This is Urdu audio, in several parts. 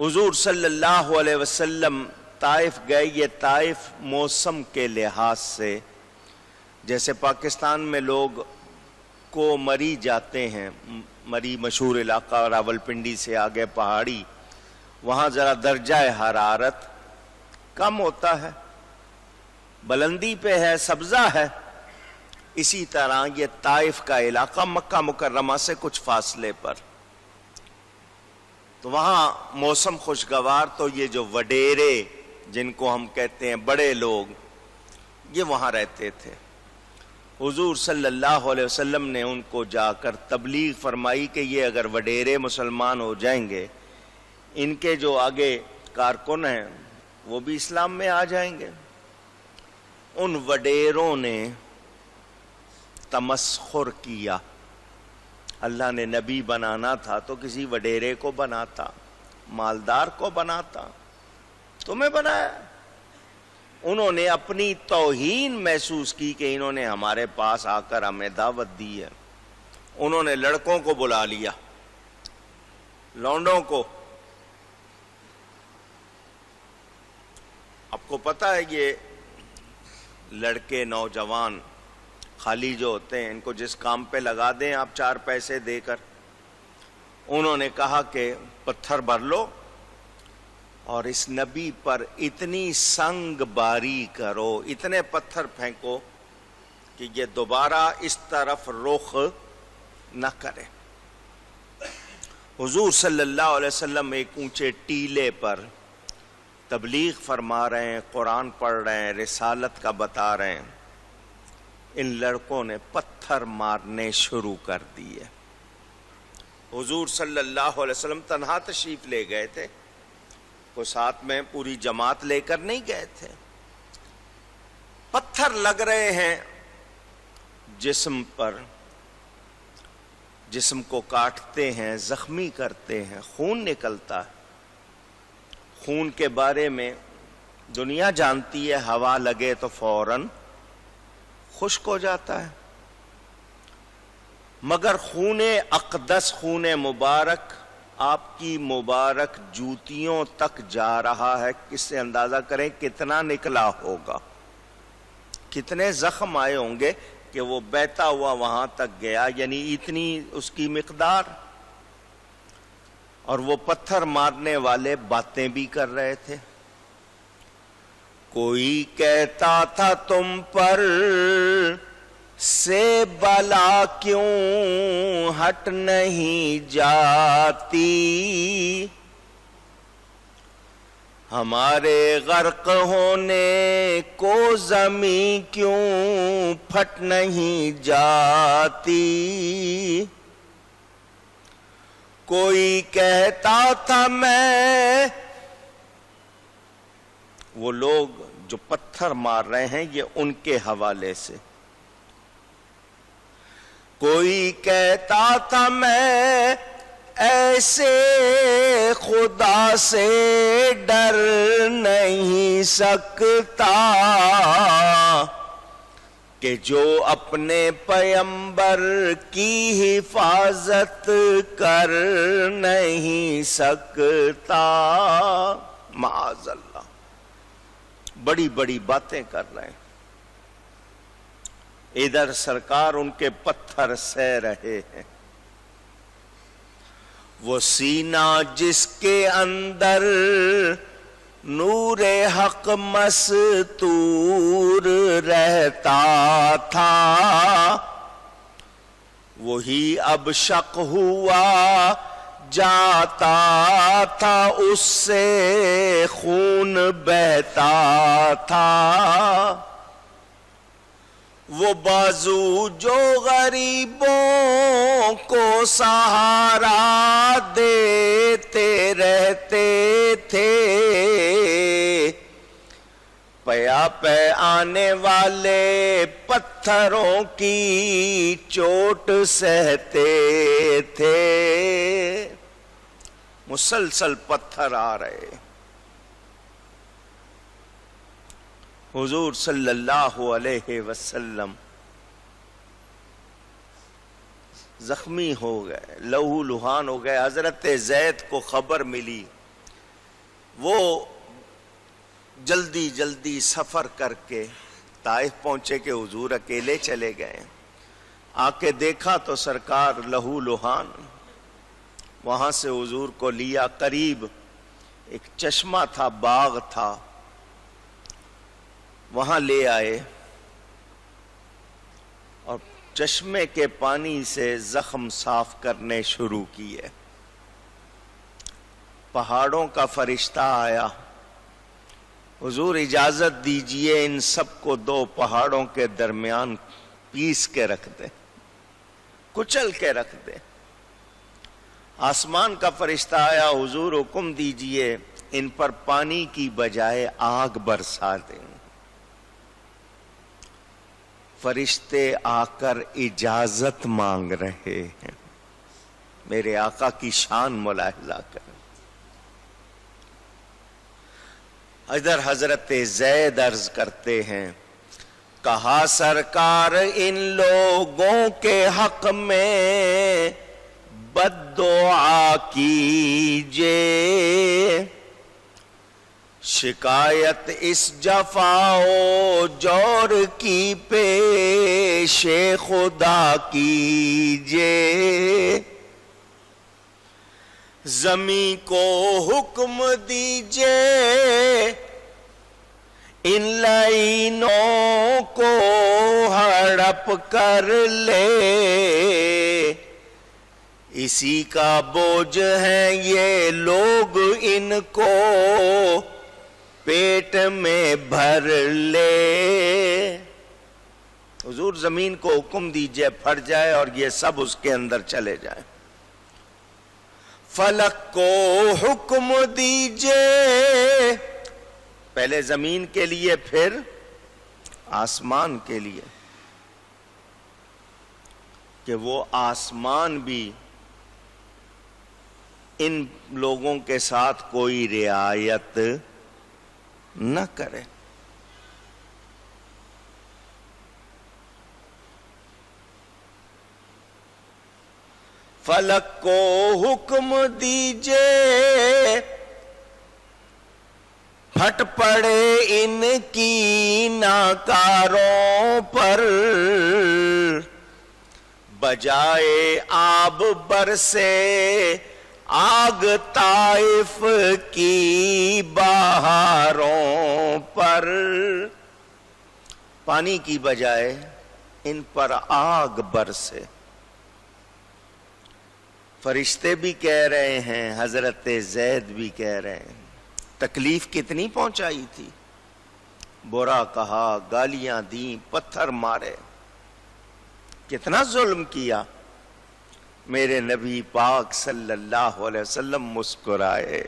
حضور صلی اللہ علیہ وسلم طائف گئے. یہ طائف موسم کے لحاظ سے جیسے پاکستان میں لوگ کو مری جاتے ہیں، مری مشہور علاقہ راولپنڈی سے آگے پہاڑی، وہاں ذرا درجہ حرارت کم ہوتا ہے، بلندی پہ ہے، سبزہ ہے. اسی طرح یہ طائف کا علاقہ مکہ مکرمہ سے کچھ فاصلے پر، تو وہاں موسم خوشگوار. تو یہ جو وڈیرے جن کو ہم کہتے ہیں بڑے لوگ، یہ وہاں رہتے تھے. حضور صلی اللہ علیہ وسلم نے ان کو جا کر تبلیغ فرمائی کہ یہ اگر وڈیرے مسلمان ہو جائیں گے، ان کے جو آگے کارکن ہیں وہ بھی اسلام میں آ جائیں گے. ان وڈیروں نے تمسخر کیا. اللہ نے نبی بنانا تھا تو کسی وڈیرے کو بناتا، مالدار کو بناتا، تمہیں بنایا. انہوں نے اپنی توہین محسوس کی کہ انہوں نے ہمارے پاس آ کر ہمیں دعوت دی ہے. انہوں نے لڑکوں کو بلا لیا، لونڈوں کو. آپ کو پتہ ہے یہ لڑکے نوجوان خالی جو ہوتے ہیں، ان کو جس کام پہ لگا دیں آپ 4 پیسے دے کر. انہوں نے کہا کہ پتھر بھر لو اور اس نبی پر اتنی سنگ باری کرو، اتنے پتھر پھینکو کہ یہ دوبارہ اس طرف رخ نہ کرے. حضور صلی اللہ علیہ وسلم ایک اونچے ٹیلے پر تبلیغ فرما رہے ہیں، قرآن پڑھ رہے ہیں، رسالت کا بتا رہے ہیں. ان لڑکوں نے پتھر مارنے شروع کر دیے. حضور صلی اللہ علیہ وسلم تنہا تشریف لے گئے تھے، کو ساتھ میں پوری جماعت لے کر نہیں گئے تھے. پتھر لگ رہے ہیں جسم پر، جسم کو کاٹتے ہیں، زخمی کرتے ہیں، خون نکلتا ہے. خون کے بارے میں دنیا جانتی ہے، ہوا لگے تو فوراً خشک ہو جاتا ہے، مگر خون اقدس، خون مبارک آپ کی مبارک جوتیوں تک جا رہا ہے. کس سے اندازہ کریں کتنا نکلا ہوگا، کتنے زخم آئے ہوں گے کہ وہ بہتا ہوا وہاں تک گیا، یعنی اتنی اس کی مقدار. اور وہ پتھر مارنے والے باتیں بھی کر رہے تھے. کوئی کہتا تھا تم پر سے بلا کیوں ہٹ نہیں جاتی، ہمارے غرق ہونے کو زمین کیوں پھٹ نہیں جاتی. کوئی کہتا تھا میں، وہ لوگ جو پتھر مار رہے ہیں یہ ان کے حوالے سے. کوئی کہتا تھا میں ایسے خدا سے ڈر نہیں سکتا کہ جو اپنے پیغمبر کی حفاظت کر نہیں سکتا. معاذ اللہ، بڑی بڑی باتیں کر رہے ہیں. ادھر سرکار ان کے پتھر سہ رہے ہیں. وہ سینہ جس کے اندر نور حق مستور رہتا تھا، وہی اب شق ہوا جاتا تھا، اس سے خون بہتا تھا. وہ بازو جو غریبوں کو سہارا دیتے رہتے تھے، پیا پہ آنے والے پتھروں کی چوٹ سہتے تھے. مسلسل پتھر آ رہے. حضور صلی اللہ علیہ وسلم زخمی ہو گئے، لہو لہان ہو گئے. حضرت زید کو خبر ملی وہ جلدی جلدی سفر کر کے طائف پہنچے کہ حضور اکیلے چلے گئے. آ کے دیکھا تو سرکار لہو لہان. وہاں سے حضور کو لیا قریب ایک چشمہ تھا، باغ تھا، وہاں لے آئے اور چشمے کے پانی سے زخم صاف کرنے شروع کیے. پہاڑوں کا فرشتہ آیا، حضور اجازت دیجئے ان سب کو 2 پہاڑوں کے درمیان پیس کے رکھ دے، کچل کے رکھ دے. آسمان کا فرشتہ آیا، حضور حکم دیجئے ان پر پانی کی بجائے آگ برسا دیں. فرشتے آ کر اجازت مانگ رہے ہیں. میرے آقا کی شان ملاحظہ کریں. ادھر حضرت زید عرض کرتے ہیں، کہا سرکار ان لوگوں کے حق میں بد دعا کیجئے، شکایت اس جفا و جور کی پیش خدا کیجئے. زمین کو حکم دیجئے ان لائنوں کو ہڑپ کر لے، اسی کا بوجھ ہے یہ لوگ ان کو پیٹ میں بھر لے. حضور زمین کو حکم دیجئے پھٹ جائے اور یہ سب اس کے اندر چلے جائیں. فلک کو حکم دیجئے، پہلے زمین کے لیے پھر آسمان کے لیے، کہ وہ آسمان بھی ان لوگوں کے ساتھ کوئی رعایت نہ کرے. فلک کو حکم دیجئے پھٹ پڑے ان کی ناکاروں پر، بجائے آب برسے آگ طائف کی بہاروں پر. پانی کی بجائے ان پر آگ برسے. فرشتے بھی کہہ رہے ہیں، حضرت زید بھی کہہ رہے ہیں. تکلیف کتنی پہنچائی تھی، برا کہا، گالیاں دیں، پتھر مارے، کتنا ظلم کیا. میرے نبی پاک صلی اللہ علیہ وسلم مسکرائے.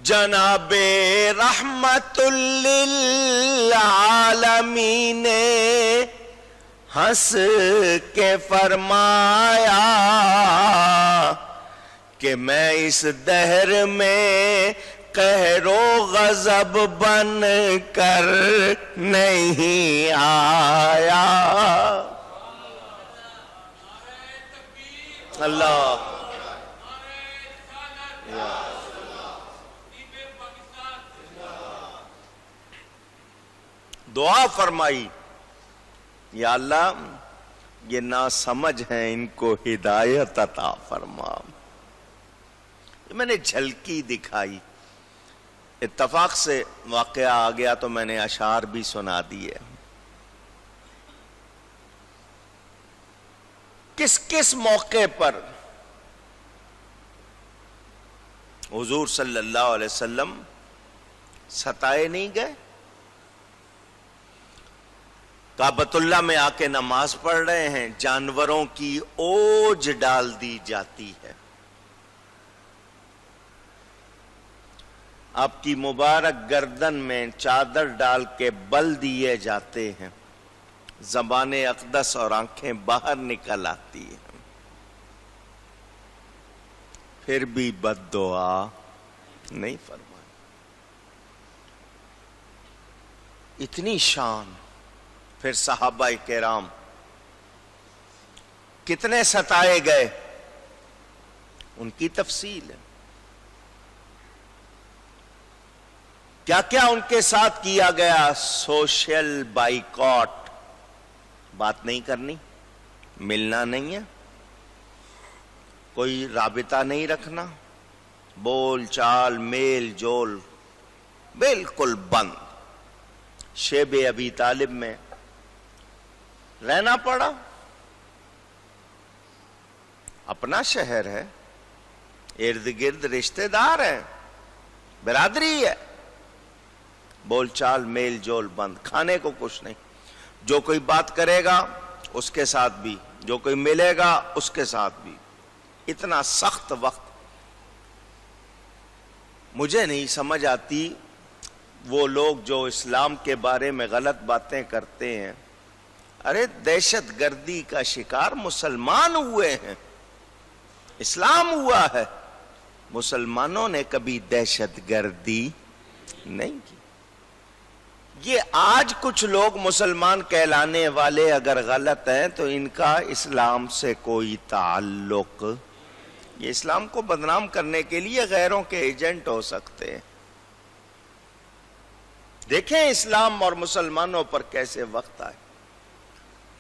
جناب رحمت للعالمین ہنس کے فرمایا کہ میں اس دہر میں قہر و غضب بن کر نہیں آیا. اللہ دعا فرمائی، یا اللہ یہ ناسمجھ ہیں ان کو ہدایت عطا فرما. میں نے جھلکی دکھائی، اتفاق سے واقعہ آ گیا تو میں نے اشعار بھی سنا دیے. کس کس موقع پر حضور صلی اللہ علیہ وسلم ستائے نہیں گئے؟ کعبۃ اللہ میں آ کے نماز پڑھ رہے ہیں، جانوروں کی اوج ڈال دی جاتی ہے. آپ کی مبارک گردن میں چادر ڈال کے بل دیے جاتے ہیں، زبان اقدس اور آنکھیں باہر نکل آتی ہیں، پھر بھی بد دعا نہیں فرمائی. اتنی شان. پھر صحابہ کرام کتنے ستائے گئے، ان کی تفصیل ہے. کیا کیا ان کے ساتھ کیا گیا؟ سوشل بائیکاٹ، بات نہیں کرنی، ملنا نہیں ہے، کوئی رابطہ نہیں رکھنا، بول چال میل جول بالکل بند۔ شیب ابی طالب میں رہنا پڑا، اپنا شہر ہے، ارد گرد رشتہ دار ہیں، برادری ہے، بول چال میل جول بند، کھانے کو کچھ نہیں، جو کوئی بات کرے گا اس کے ساتھ بھی، جو کوئی ملے گا اس کے ساتھ بھی۔ اتنا سخت وقت۔ مجھے نہیں سمجھ آتی وہ لوگ جو اسلام کے بارے میں غلط باتیں کرتے ہیں۔ ارے دہشت گردی کا شکار مسلمان ہوئے ہیں، اسلام ہوا ہے، مسلمانوں نے کبھی دہشت گردی نہیں کی۔ یہ آج کچھ لوگ مسلمان کہلانے والے اگر غلط ہیں تو ان کا اسلام سے کوئی تعلق، یہ اسلام کو بدنام کرنے کے لیے غیروں کے ایجنٹ ہو سکتے ہیں۔ دیکھیں اسلام اور مسلمانوں پر کیسے وقت آئے۔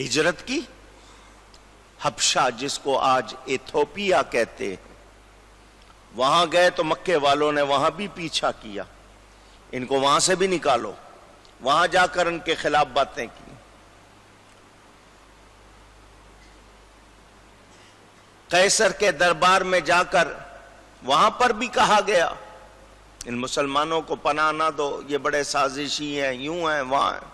ہجرت کی، حبشہ جس کو آج ایتھوپیا کہتے ہیں، وہاں گئے تو مکے والوں نے وہاں بھی پیچھا کیا، ان کو وہاں سے بھی نکالو، وہاں جا کر ان کے خلاف باتیں کی۔ قیصر کے دربار میں جا کر وہاں پر بھی کہا گیا ان مسلمانوں کو پناہ نہ دو، یہ بڑے سازشی ہیں، یوں ہیں وہاں ہیں۔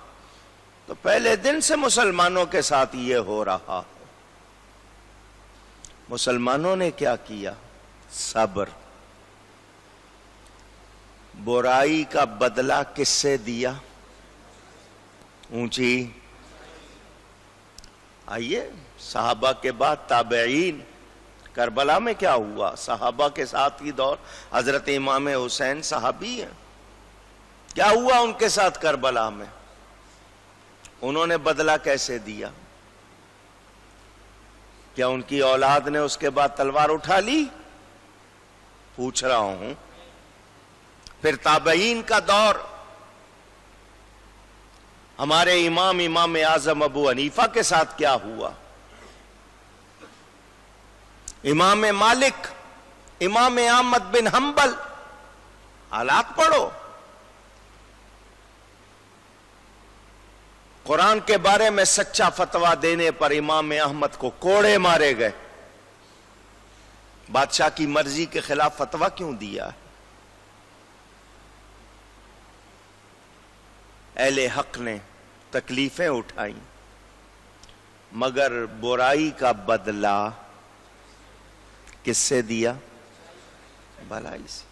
تو پہلے دن سے مسلمانوں کے ساتھ یہ ہو رہا۔ مسلمانوں نے کیا کیا؟ صبر۔ برائی کا بدلہ کس سے دیا؟ اونچی آئیے، صحابہ کے بعد تابعین۔ کربلا میں کیا ہوا؟ صحابہ کے ساتھ ہی دور، حضرت امام حسین صحابی ہیں، کیا ہوا ان کے ساتھ کربلا میں؟ انہوں نے بدلہ کیسے دیا؟ کیا ان کی اولاد نے اس کے بعد تلوار اٹھا لی؟ پوچھ رہا ہوں۔ پھر تابعین کا دور، ہمارے امام اعظم ابو حنیفہ کے ساتھ کیا ہوا؟ امام مالک، امام احمد بن حنبل، حالات پڑھو۔ قرآن کے بارے میں سچا فتویٰ دینے پر امام احمد کو کوڑے مارے گئے۔ بادشاہ کی مرضی کے خلاف فتویٰ کیوں دیا؟ اہل حق نے تکلیفیں اٹھائیں، مگر برائی کا بدلہ کس سے دیا؟ بھلائی سے۔